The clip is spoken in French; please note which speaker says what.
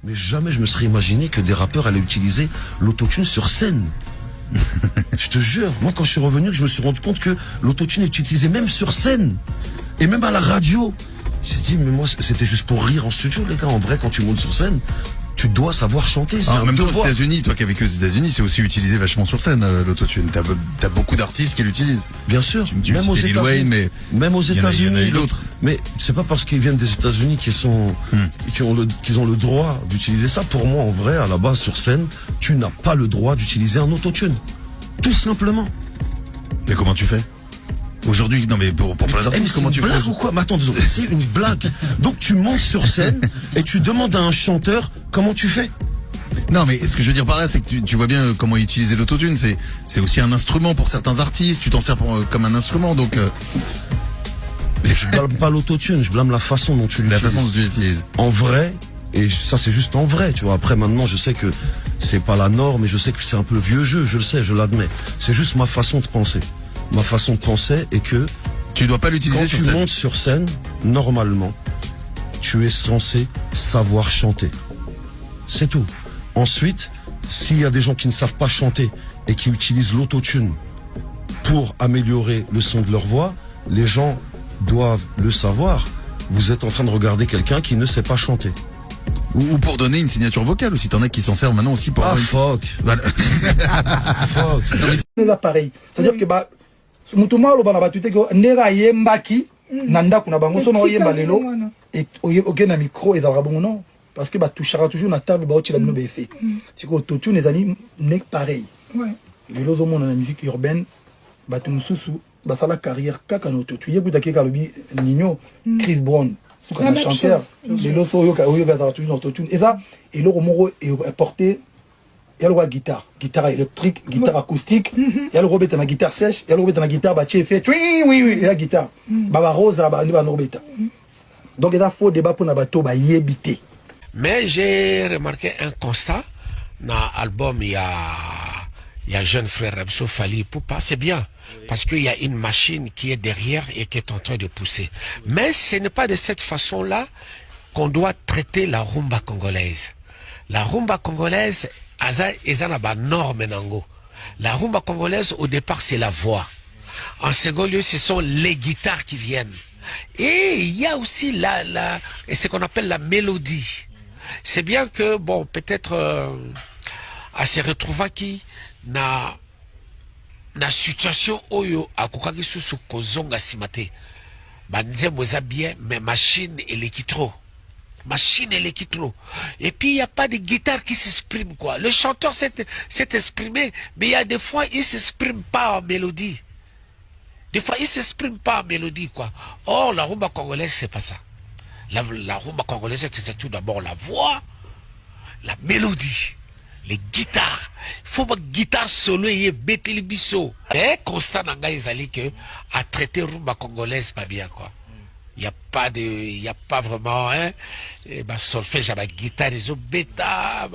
Speaker 1: Mais jamais je me serais imaginé que des rappeurs allaient utiliser l'autotune sur scène. Je te jure, moi quand je suis revenu, je me suis rendu compte que l'autotune est utilisé même sur scène. Et même à la radio. J'ai dit, mais moi c'était juste pour rire en studio les gars. En vrai, quand tu montes sur scène, tu dois savoir chanter.
Speaker 2: En même temps, aux États-Unis, toi qui as vécu aux États-Unis, c'est aussi utilisé vachement sur scène, l'autotune. T'as beaucoup d'artistes qui l'utilisent.
Speaker 1: Bien sûr,
Speaker 2: même aux États-Unis. Mais
Speaker 1: même aux États-Unis.
Speaker 2: Il y en a d'autres.
Speaker 1: Mais c'est pas parce qu'ils viennent des États-Unis qu'ils ont le droit d'utiliser ça. Pour moi, en vrai, à la base, sur scène, tu n'as pas le droit d'utiliser un autotune. Tout simplement.
Speaker 2: Mais comment tu fais aujourd'hui? Non mais pour plein d'artistes, comment tu fais?
Speaker 1: C'est une blague ou quoi? Mais attends, c'est une blague. Donc tu montes sur scène et tu demandes à un chanteur comment tu fais.
Speaker 2: Non mais ce que je veux dire par là, c'est que tu vois bien comment utiliser l'autotune. C'est aussi un instrument pour certains artistes. Tu t'en sers comme un instrument, donc.
Speaker 1: Je blâme pas l'autotune, je blâme la façon dont tu l'utilises.
Speaker 2: La façon dont tu l'utilises.
Speaker 1: En vrai, et ça c'est juste en vrai, tu vois. Après maintenant, je sais que c'est pas la norme, et je sais que c'est un peu vieux jeu, je le sais, je l'admets. C'est juste ma façon de penser. Ma façon de penser est que
Speaker 2: tu dois pas l'utiliser sur scène.
Speaker 1: Quand tu montes sur scène, normalement, tu es censé savoir chanter. C'est tout. Ensuite, s'il y a des gens qui ne savent pas chanter et qui utilisent l'autotune pour améliorer le son de leur voix, les gens doivent le savoir. Vous êtes en train de regarder quelqu'un qui ne sait pas chanter.
Speaker 2: Ou pour donner une signature vocale aussi. T'en as qui s'en servent maintenant aussi pour...
Speaker 1: Ah, fuck.
Speaker 2: Voilà.
Speaker 1: Fuck.
Speaker 3: C'est pareil. C'est-à-dire que mutuma aloba na batute ko nera yembaki nanda kuna bango so no yemba lelo et oke na micro ezalaka bongo non parce que touchera toujours na table ba otila bino be fait. C'est que autotune ezali nek pareil. Ouais. Lelo zo mona na musique urbaine batu mususu basala carrière kaka na autotune yekuta ke kalobi Nino Chris Brown suka na chanteur lelo so yoka toujours na autotune et ça et le moro est porté. Il y a le guitare électrique, guitare acoustique, il y a le robeta na guitare sèche, il y a le robeta na guitare bah fait oui oui la guitare. Baba rosa bah ni robeta. Donc il y a faux débat pour na bateau bah yébité.
Speaker 4: Mais j'ai remarqué un constat dans l'album il y a jeune frère Rabso Fali Poupa, c'est bien parce qu'il y a une machine qui est derrière et qui est en train de pousser. Mais ce n'est pas de cette façon-là qu'on doit traiter la rumba congolaise. La rumba congolaise la rumba congolaise, au départ, c'est la voix. En second lieu, ce sont les guitares qui viennent. Et il y a aussi ce qu'on appelle la mélodie. C'est bien que, bon, peut-être, à se retrouver qui na situation oyo akokaki susu kozonga simate. Banze moza bien, mais machine électro. Machine électro. Et puis il n'y a pas de guitare qui s'exprime quoi. Le chanteur s'est exprimé, mais il y a des fois il s'exprime pas en mélodie. Des fois il s'exprime pas en mélodie quoi. Or la rumba congolaise c'est pas ça. La rumba congolaise c'est tout d'abord la voix, la mélodie, les guitares. Il faut que guitare solo et bête biso. Mais constat nanga ezali que à traiter rumba congolaise pas bien quoi. Il n'y a pas vraiment, hein, solfège à la guitare, ils ont bêta,